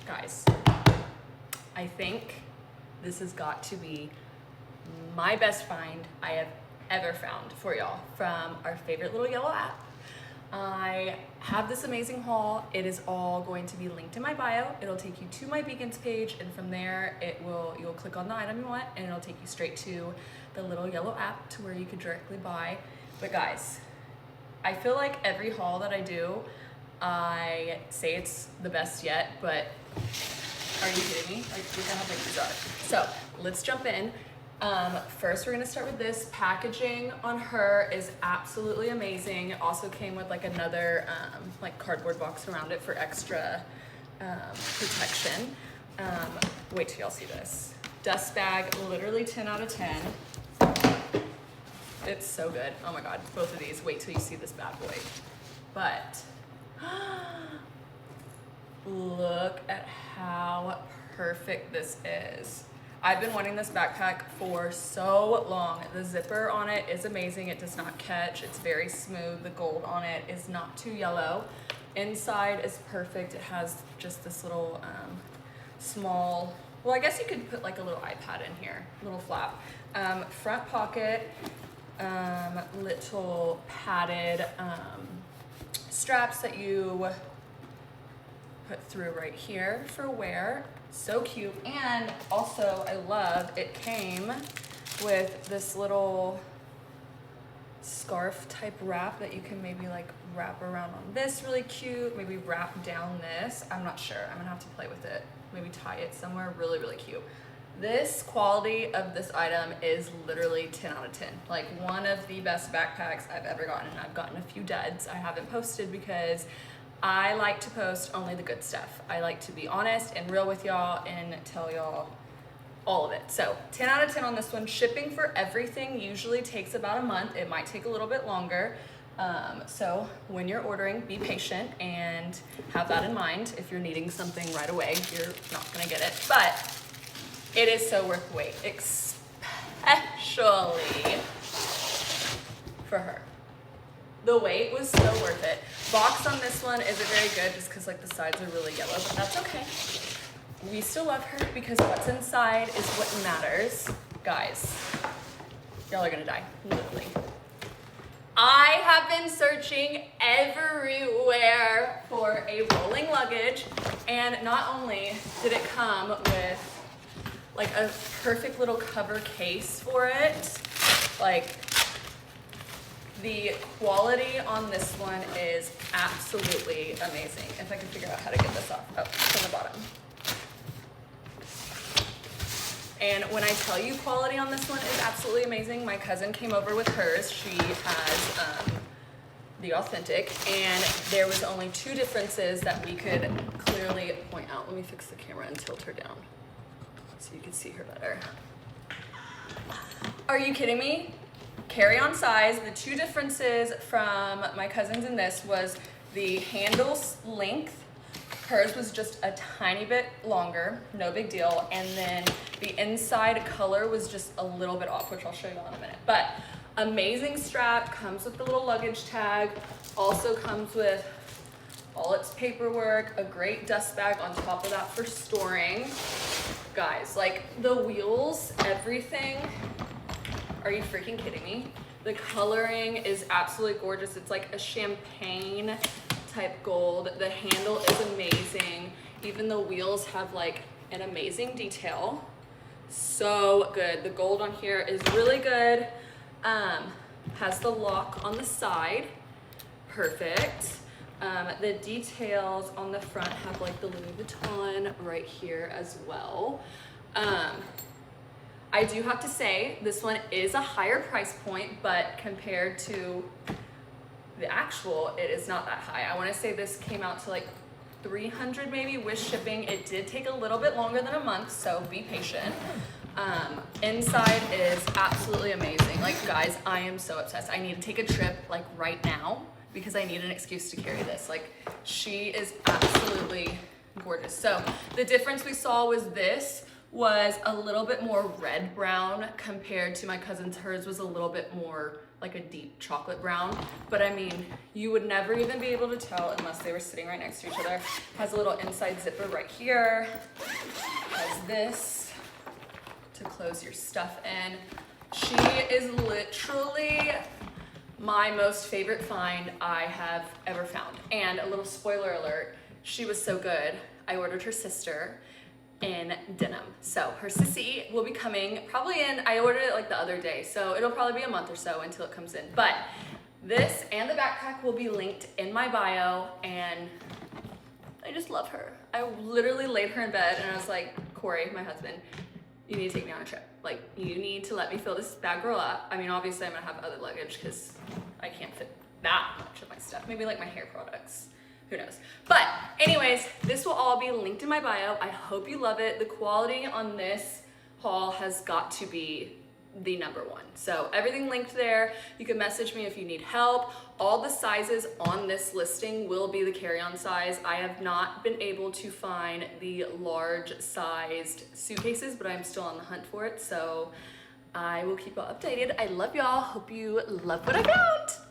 Guys, I think this has got to be my best find I have ever found for y'all from our favorite little yellow app. I have this amazing haul. It is all going to be linked in my bio. It'll take you to my beacons page, and from there you'll click on the item you want and it'll take you straight to the little yellow app to where you could directly buy. But guys, I feel like every haul that I do, I say it's the best yet, but are you kidding me? Like, look at how big these are. So let's jump in. First, we're gonna start with this. Packaging on her is absolutely amazing. It also came with like another like cardboard box around it for extra protection. Wait till y'all see this. Dust bag, literally 10 out of 10. It's so good. Oh my God, both of these. Wait till you see this bad boy. But look at how perfect this is. I've been wanting this backpack for so long. The zipper on it is amazing. It does not catch. It's very smooth. The gold on it is not too yellow. Inside is perfect. It has just this little small, well, I guess you could put like a little iPad in here, little flap. Front pocket, little padded straps that you put through right here for wear. So cute. And also I love it came with this little scarf type wrap that you can maybe like wrap around on this, really cute. Maybe wrap down this. I'm not sure. I'm gonna have to play with it. Maybe tie it somewhere. Really, really cute. This quality of this item is literally 10 out of 10. Like one of the best backpacks I've ever gotten. And I've gotten a few duds. I haven't posted because I like to post only the good stuff. I like to be honest and real with y'all and tell y'all all of it. So 10 out of 10 on this one. Shipping for everything usually takes about a month. It might take a little bit longer. So when you're ordering, be patient and have that in mind. If you're needing something right away, you're not gonna get it, but it is so worth the wait, especially for her. The wait was so worth it. Box on this one isn't very good just because like the sides are really yellow, but that's okay. We still love her because what's inside is what matters. Guys, y'all are gonna die, literally. I have been searching everywhere for a rolling luggage, and not only did it come with like a perfect little cover case for it, like the quality on this one is absolutely amazing. If I can figure out how to get this off, from the bottom. And when I tell you quality on this one is absolutely amazing, my cousin came over with hers. She has the authentic, and there was only two differences that we could clearly point out. Let me fix the camera and tilt her down so you can see her better. Are you kidding me? Carry-on size. The two differences from my cousin's and this was the handle's length. Hers was just a tiny bit longer, no big deal. And then the inside color was just a little bit off, which I'll show you in a minute. But amazing strap, comes with the little luggage tag, also comes with all its paperwork, a great dust bag on top of that for storing. Guys, like the wheels, everything. Are you freaking kidding me? The coloring is absolutely gorgeous. It's like a champagne type gold. The handle is amazing. Even the wheels have like an amazing detail. So good. The gold on here is really good. Has the lock on the side. Perfect. The details on the front have like the Louis Vuitton right here as well. I do have to say this one is a higher price point, but compared to the actual, it is not that high. I want to say this came out to like $300 maybe with shipping. It did take a little bit longer than a month, so be patient. Inside is absolutely amazing. Like guys, I am so obsessed. I need to take a trip like right now because I need an excuse to carry this. Like she is absolutely gorgeous. So the difference we saw was this was a little bit more red brown compared to my cousin's. Hers was a little bit more like a deep chocolate brown, but I mean, you would never even be able to tell unless they were sitting right next to each other. Has a little inside zipper right here. Has this to close your stuff in. She is literally my most favorite find I have ever found. And a little spoiler alert, she was so good, I ordered her sister in denim. So her sissy will be coming probably in, I ordered it like the other day, so it'll probably be a month or so until it comes in. But this and the backpack will be linked in my bio, and I just love her. I literally laid her in bed and I was like, Corey, my husband, you need to take me on a trip. Like, you need to let me fill this bad girl up. I mean, obviously I'm gonna have other luggage because I can't fit that much of my stuff. Maybe like my hair products. Who knows? But anyways, this will all be linked in my bio. I hope you love it. The quality on this haul has got to be the #1. So everything linked there. You can message me if you need help. All the sizes on this listing will be the carry-on size. I have not been able to find the large sized suitcases, but I'm still on the hunt for it. So I will keep you all updated. I love y'all. Hope you love what I found.